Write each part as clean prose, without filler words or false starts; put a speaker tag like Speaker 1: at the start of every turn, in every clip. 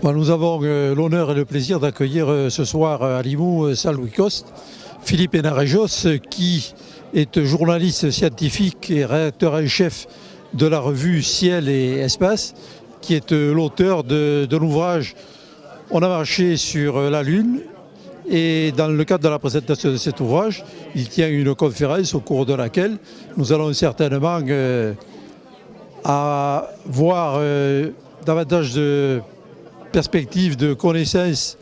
Speaker 1: Bon, nous avons l'honneur et le plaisir d'accueillir ce soir à Limoux, salle Louis Coste, Philippe Hénarejos, qui est journaliste scientifique et rédacteur en chef de la revue Ciel et Espace, qui est l'auteur de l'ouvrage « On a marché sur la Lune ». Et dans le cadre de la présentation de cet ouvrage, il tient une conférence au cours de laquelle nous allons certainement avoir davantage de perspectives, de connaissances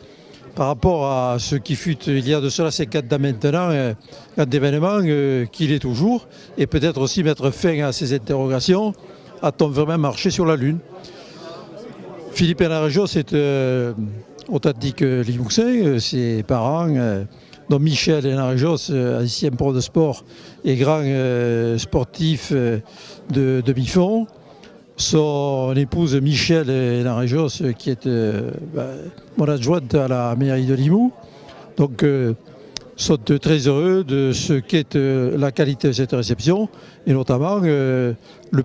Speaker 1: par rapport à ce qui fut il y a de cela 50 ans maintenant, un événement qu'il est toujours, et peut-être aussi mettre fin à ces interrogations. A-t-on vraiment marché sur la Lune? Philippe Hénarejos est authentique Limouxin, ses parents, dont Michel Hénarejos, ancien pro de sport et grand sportif de demi-fond. Son épouse Michel Hénarejos, qui est mon adjointe à la mairie de Limoux. Donc, sont très heureux de ce qu'est la qualité de cette réception, et notamment le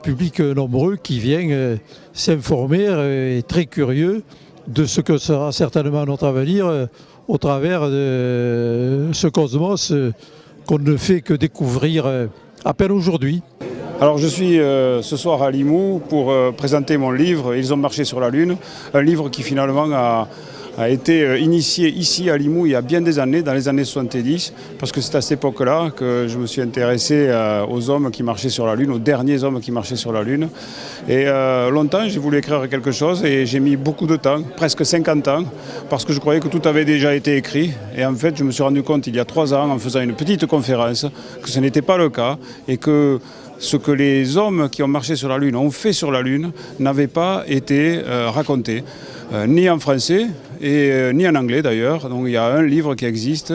Speaker 1: public nombreux qui vient s'informer et très curieux de ce que sera certainement notre avenir au travers de ce cosmos qu'on ne fait que découvrir à peine aujourd'hui.
Speaker 2: Alors je suis ce soir à Limoux pour présenter mon livre « Ils ont marché sur la Lune », un livre qui finalement a été initié ici à Limoux il y a bien des années, dans les années 70, parce que c'est à cette époque-là que je me suis intéressé aux hommes qui marchaient sur la Lune, aux derniers hommes qui marchaient sur la Lune. Et longtemps, j'ai voulu écrire quelque chose et j'ai mis beaucoup de temps, presque 50 ans, parce que je croyais que tout avait déjà été écrit. Et en fait, je me suis rendu compte il y a 3 ans, en faisant une petite conférence, que ce n'était pas le cas et que ce que les hommes qui ont marché sur la Lune ont fait sur la Lune n'avait pas été raconté, ni en français ni en anglais d'ailleurs. Donc il y a un livre qui existe,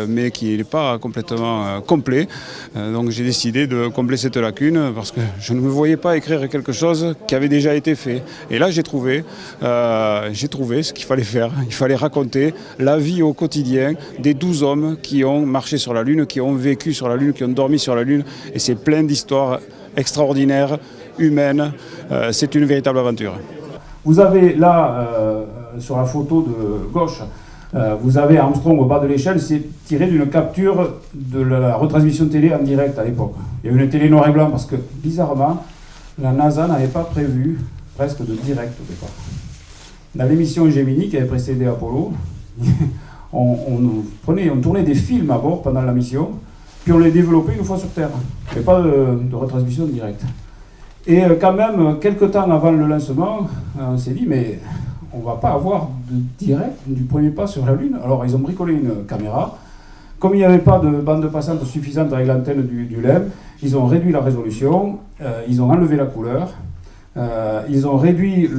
Speaker 2: mais qui n'est pas complètement complet. Donc j'ai décidé de combler cette lacune parce que je ne me voyais pas écrire quelque chose qui avait déjà été fait. Et là j'ai trouvé ce qu'il fallait faire. Il fallait raconter la vie au quotidien des 12 hommes qui ont marché sur la Lune, qui ont vécu sur la Lune, qui ont dormi sur la Lune. Et c'est plein d'histoires extraordinaires, humaines. C'est une véritable aventure.
Speaker 3: Vous avez là, sur la photo de gauche, vous avez Armstrong au bas de l'échelle. C'est tiré d'une capture de la retransmission télé en direct à l'époque. Il y a eu une télé noir et blanc parce que, bizarrement, la NASA n'avait pas prévu presque de direct au départ. Dans l'émission Gemini qui avait précédé Apollo, on tournait des films à bord pendant la mission, puis on les développait une fois sur Terre. Il n'y avait pas de retransmission directe. Et quand même, quelques temps avant le lancement, on s'est dit, mais on ne va pas avoir de direct du premier pas sur la Lune. Alors ils ont bricolé une caméra. Comme il n'y avait pas de bande passante suffisante avec l'antenne du LEM, ils ont réduit la résolution, ils ont enlevé la couleur, ils ont réduit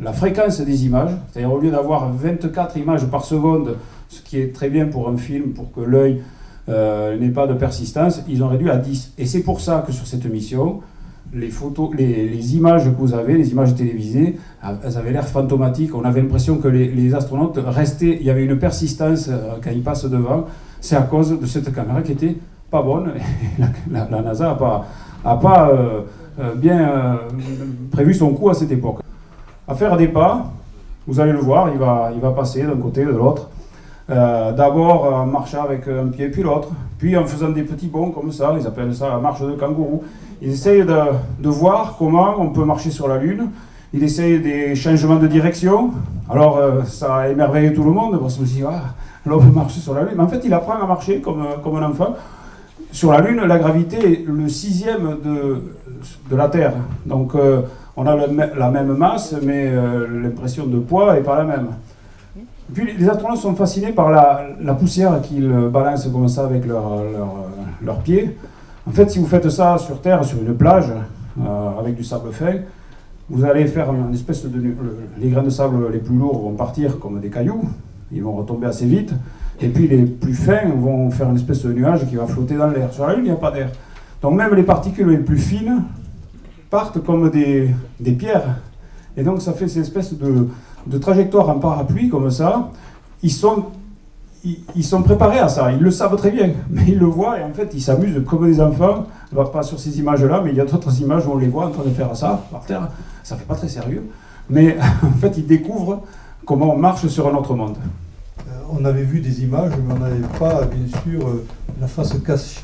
Speaker 3: la fréquence des images. C'est-à-dire au lieu d'avoir 24 images par seconde, ce qui est très bien pour un film, pour que l'œil n'ait pas de persistance, ils ont réduit à 10. Et c'est pour ça que sur cette mission, les photos, les images que vous avez, les images télévisées, elles avaient l'air fantomatiques. On avait l'impression que les astronautes restaient, il y avait une persistance quand ils passent devant. C'est à cause de cette caméra qui était pas bonne. Et la NASA a pas bien prévu son coup à cette époque. À faire des pas, vous allez le voir, il va passer d'un côté, de l'autre. D'abord en marchant avec un pied puis l'autre, puis en faisant des petits bonds comme ça, ils appellent ça la marche de kangourou. Ils essayent de voir comment on peut marcher sur la Lune, ils essayent des changements de direction. Alors ça a émerveillé tout le monde, parce qu'on se dit, ah, l'homme marche sur la Lune, mais en fait il apprend à marcher comme un enfant. Sur la Lune, la gravité est le 6e de la Terre, donc on a la même masse, mais l'impression de poids n'est pas la même. Et puis les astronautes sont fascinés par la poussière qu'ils balancent comme ça avec leurs pieds. En fait, si vous faites ça sur Terre, sur une plage, avec du sable fin, vous allez faire une espèce de... Les grains de sable les plus lourds vont partir comme des cailloux, ils vont retomber assez vite, et puis les plus fins vont faire une espèce de nuage qui va flotter dans l'air. Sur la Lune, il n'y a pas d'air. Donc même les particules les plus fines partent comme des pierres. Et donc ça fait cette espèce de trajectoire en parapluie comme ça. Ils sont préparés à ça, ils le savent très bien, mais ils le voient et en fait ils s'amusent comme des enfants. Pas sur ces images-là, mais il y a d'autres images où on les voit en train de faire ça par terre. Ça fait pas très sérieux. mais en fait, ils découvrent comment on marche sur un autre monde.
Speaker 4: On avait vu des images, mais on n'avait pas, bien sûr, la face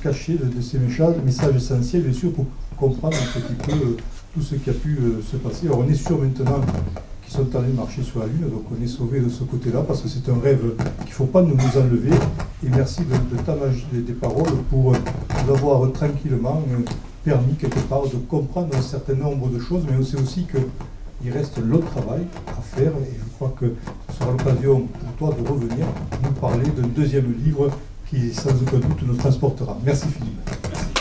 Speaker 4: cachée de ces messages essentiels, bien sûr, pour comprendre un petit peu tout ce qui a pu se passer. Alors, on est sûr maintenant qu'ils sont allés marcher sur la Lune, donc on est sauvés de ce côté-là, parce que c'est un rêve qu'il ne faut pas nous enlever. Et merci de ta magie des paroles pour nous avoir tranquillement permis, quelque part, de comprendre un certain nombre de choses, mais on sait aussi qu'il reste l'autre travail à faire, et je crois que ce sera l'occasion pour toi de revenir nous parler d'un deuxième livre qui, sans aucun doute, nous transportera. Merci Philippe. Merci.